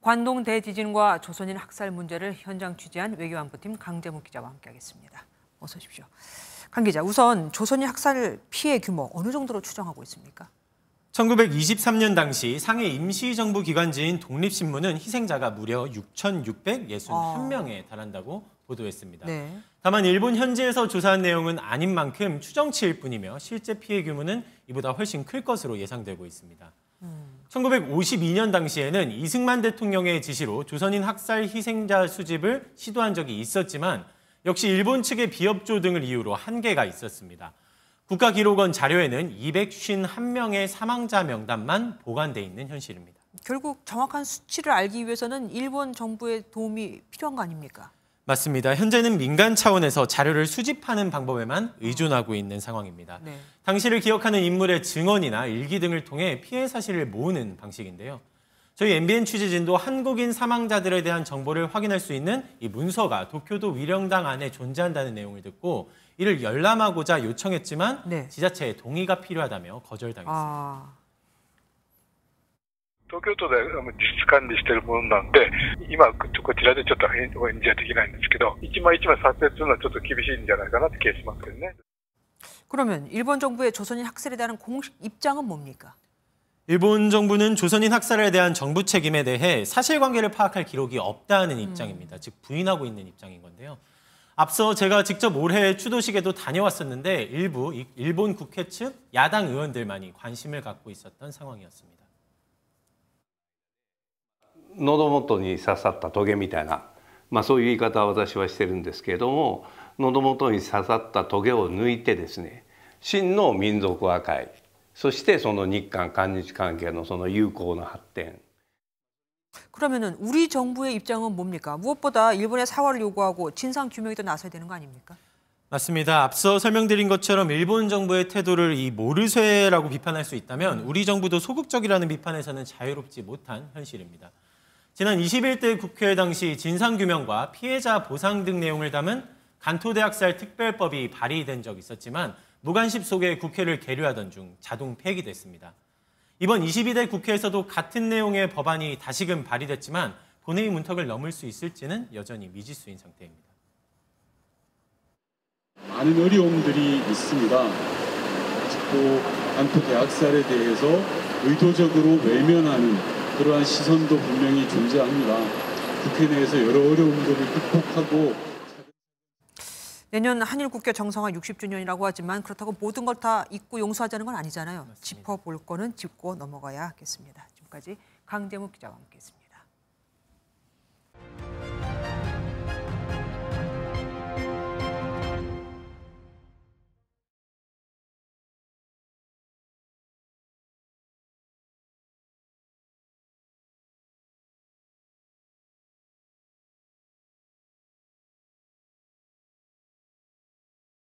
관동 대지진과 조선인 학살 문제를 현장 취재한 외교안보팀 강재묵 기자와 함께하겠습니다. 어서 오십시오. 강 기자, 우선 조선인 학살 피해 규모 어느 정도로 추정하고 있습니까? 1923년 당시 상해 임시정부 기관지인 독립신문은 희생자가 무려 6,661명에 달한다고 보도했습니다. 네. 다만 일본 현지에서 조사한 내용은 아닌 만큼 추정치일 뿐이며 실제 피해 규모는 이보다 훨씬 클 것으로 예상되고 있습니다. 1952년 당시에는 이승만 대통령의 지시로 조선인 학살 희생자 수집을 시도한 적이 있었지만 역시 일본 측의 비협조 등을 이유로 한계가 있었습니다. 국가기록원 자료에는 251명의 사망자 명단만 보관돼 있는 현실입니다. 결국 정확한 수치를 알기 위해서는 일본 정부의 도움이 필요한 거 아닙니까? 맞습니다. 현재는 민간 차원에서 자료를 수집하는 방법에만 의존하고 있는 상황입니다. 네. 당시를 기억하는 인물의 증언이나 일기 등을 통해 피해 사실을 모으는 방식인데요. 저희 MBN 취재진도 한국인 사망자들에 대한 정보를 확인할 수 있는 이 문서가 도쿄도 위령당 안에 존재한다는 내용을 듣고 이를 열람하고자 요청했지만 네. 지자체의 동의가 필요하다며 거절당했습니다. 東京都で実質管理しているものなんで、今こちらでちょっとお返事はできないんですけど、一枚一枚撮影するのはちょっと厳しいんじゃないかなって気がしますけどね。 그러면 일본 정부의 조선인 학살에 대한 공식 입장은 뭡니까? 일본 정부는 조선인 학살에 대한 정부 책임에 대해 사실관계를 파악할 기록이 없다는 입장입니다. 즉 부인하고 있는 입장인 건데요. 앞서 제가 직접 올해 추도식에도 다녀왔었는데 일부 일본 국회 측 야당 의원들만이 관심을 갖고 있었던 상황이었습니다. 喉元に刺さったトゲみたいな、そういう言い方は私はしてるんですけれども、喉元に刺さったトゲを抜いてですね、真の民族和解、そしてその日韓韓日関係のその友好の発展。 그러면은 우리 정부의 입장은 뭡니까? 무엇보다 일본의 사과를 요구하고 진상 규명에도 나서야 되는 거 아닙니까? 맞습니다. 앞서 설명드린 것처럼 일본 정부의 태도를 이 모르쇠라고 비판할 수 있다면 우리 정부도 소극적이라는 비판에서는 자유롭지 못한 현실입니다. 지난 21대 국회 당시 진상규명과 피해자 보상 등 내용을 담은 간토대학살 특별법이 발의된 적이 있었지만 무관심 속에 국회를 계류하던 중 자동 폐기됐습니다. 이번 22대 국회에서도 같은 내용의 법안이 다시금 발의됐지만 본회의 문턱을 넘을 수 있을지는 여전히 미지수인 상태입니다. 많은 어려움들이 있습니다. 아직도 간토대학살에 대해서 의도적으로 외면하는 그러한 시선도 분명히 존재합니다. 국회 내에서 여러 어려움들을 극복하고 내년 한일 국교 정상화 60주년이라고 하지만 그렇다고 모든 걸 다 잊고 용서하자는 건 아니잖아요. 맞습니다. 짚어볼 거는 짚고 넘어가야 하겠습니다. 지금까지 강재묵 기자와 함께했습니다.